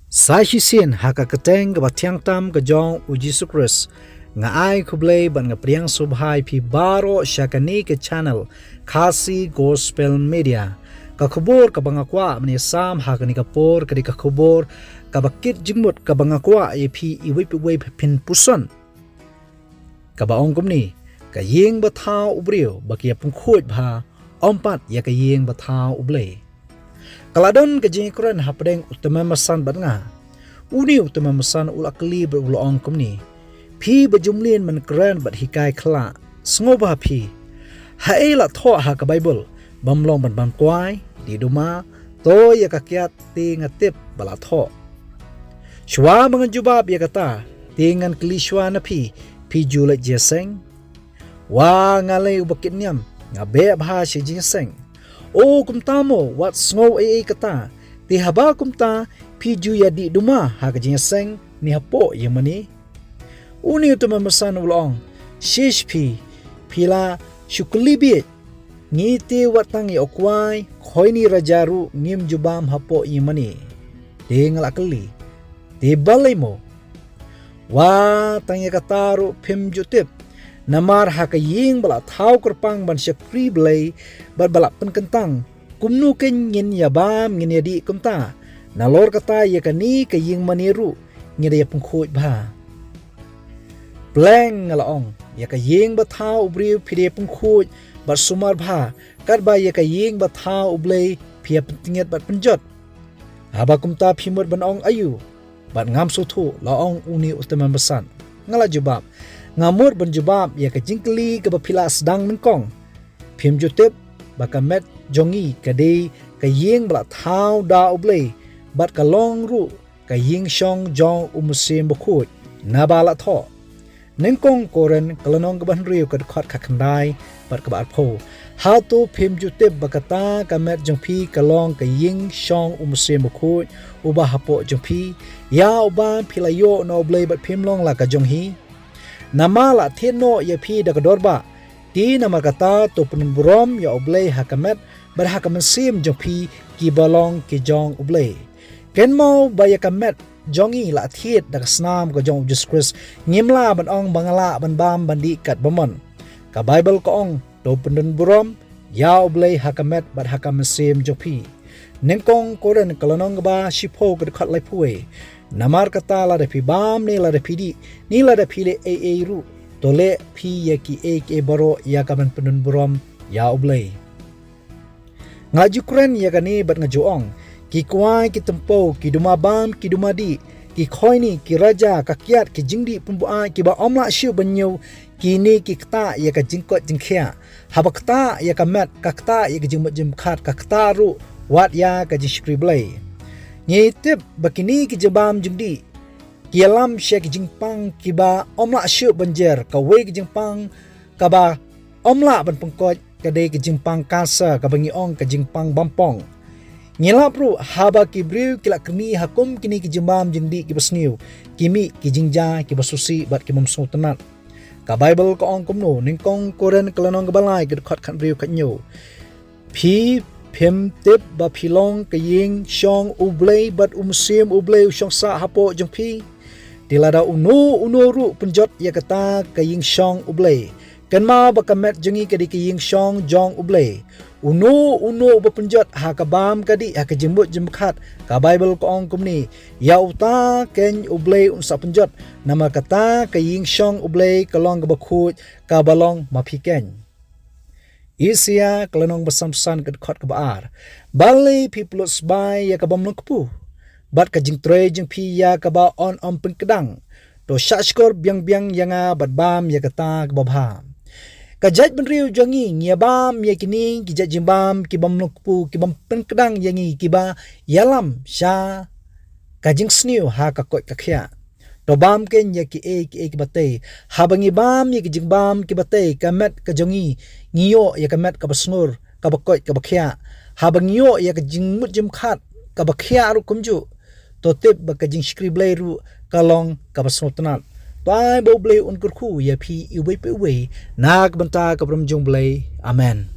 Sai hisin haka keteng ke batiang tam ke jong uji sukres nga ai kublay ban nga priang subhai pi baro syakani ke channel Kasi Gospel Media ka kubur ka bangakwa mani sam haka ni kapor ka di ka kubur ka bakit jingmut ka bangakwa pi iwip pin puson ka baong kumni ka yeng batao ubriyo bakia pungkhuj bha ompat ya ka yeng batao ublay kaladon ka jingkuran hapdeng utama masan bat nga uni utama masan ulakli berulong kumni pi bejumlin man keren bat hikai khala sngoba pi haela tho ha ka bible bamlong ban kwai di duma to ya ka kiat ti ngatip bala tho shwa mangan jubab ya kata tingan klishwa na pi jula jeseng wa ngale ubakit nyam ngabe bha shi jeseng o kumtamo wat sngo kata ti haba kumta pi ju ya di duma ha ka jeseng ni hapo yemani uni utama masan ulong shish pila shuklibi ngiti watang okwai khoini rajaru ngim jubam hapo yemani dengal akli ti balimo wa tangya kataru phim jutip namar haka ying bala thau kerpang ban syakri blai bar bala penkentang kumnu ken ngin yabam ngin yadi kumta nalor kata yakani ka ying maniru ngida ya pungkhuj bha Pleng ngalaong ya ka yeng bathau ubri phire pungkhuj bar sumar bha kar ba ya ka yeng bathau ublei phia pentinget bat penjot haba kumta phimut banong ayu bat ngam suthu laong uni utama besan ngala jubab ngamur ban jubab ya ka jingkli ka baphila sedang mengkong phim jutip bakamet jongi kade ka yeng bla thau da ublei bat ka long ru ka yeng shong jong umusim bukhuj nabala tho nengkong koren kalanong kaban riu kad khot khakandai bat ka bat pho how to phim jutip bakata kamet jongphi kalong ka yeng shong umusim bukhuj uba hapo jongphi ya uba philayo no blei bat phim long la ka jonghi namala theno ya phi da kadorba ti nama kata to penburom ya oblei hakamet bar hakamen sim jongphi ki balong ki jong oblei kenmo bayakamet jongi la thiet da snam ko jong Jesus Christ ngimla ban ong bangala ban bam bandi kat bamon ka bible ko ong to penburom ya oblei hakamet bar hakamen sim jongphi nengkong koren kalanong ba shipo kad khat lai puwe namar kata la da pi bam ni la da pidi ni la da pile ru tole pi ya ki ke baro ya kaman penun burom ya oblei ngaju kren ya kani bat ngajuong ki kwai ki tempo ki duma bam ki duma di ki khoini ki raja ka kiat ki jingdi pumbuai ki ba omla shu banyu ki ni ki kta ya ka jingkot jingkhia haba kta ya ka mat ka kta ya ka jingmut jimkhat ka kta ru wat ya ka jishkri blai nyetip bakini ki jabam jingdi ki alam syek jingpang ki ba omla shu banjer ka we ki jingpang ka ba omla ban pengkot ka de ki jingpang kasa ka bangi ong ka jingpang bampong ngilap ru haba ki briu ki la kni hakum kini ki jambam jingdi ki basniu kimi ki jingja ki basusi bat ki mamsu tenat ka bible ko ong kumno ningkong koren kalanong balai ki khat khan briu khanyo phi phim tip ba philong ka ying shong ublei bat umsim ublei shong sa hapo jongphi dilada uno ru penjot ya kata ka ying shong ublei kanma ba kamet jongi ka di ka ying shong jong ublei uno ba penjot ha ka bam ka di ha ka jembut jemkhat ka bible ko ong kumni ya uta ken ublei unsa penjot nama kata ka ying shong ublei kalong ka bakhut ka balong mapiken Isia kalanong basamsan kad khot kabaar bali peoples by ya kabam nokpu bat ka jingtre jing pi ya kaba on pengkedang to shashkor biang yanga bat bam ya kata kababha ka jaj benriu jangi ngiabam ya kini ki jaj jimbam ki bam nokpu ki bam pengkedang yangi ki ba yalam sha ka jing sniu ha ka koi ka khya to bam ken ya ki ki batei habangi bam ya ki jingbam ki batei kamet ka jongi ngiyo ya kamet ka basngur ka bakoi ka bakhya habangiyo ya ka jingmut jimkhat ka bakhya ru kumju to tip ba ka jing skri blai ru kalong ka basnutnat pai bo blai un kurkhu ya phi iwe pe we nak banta ka bram jong blai amen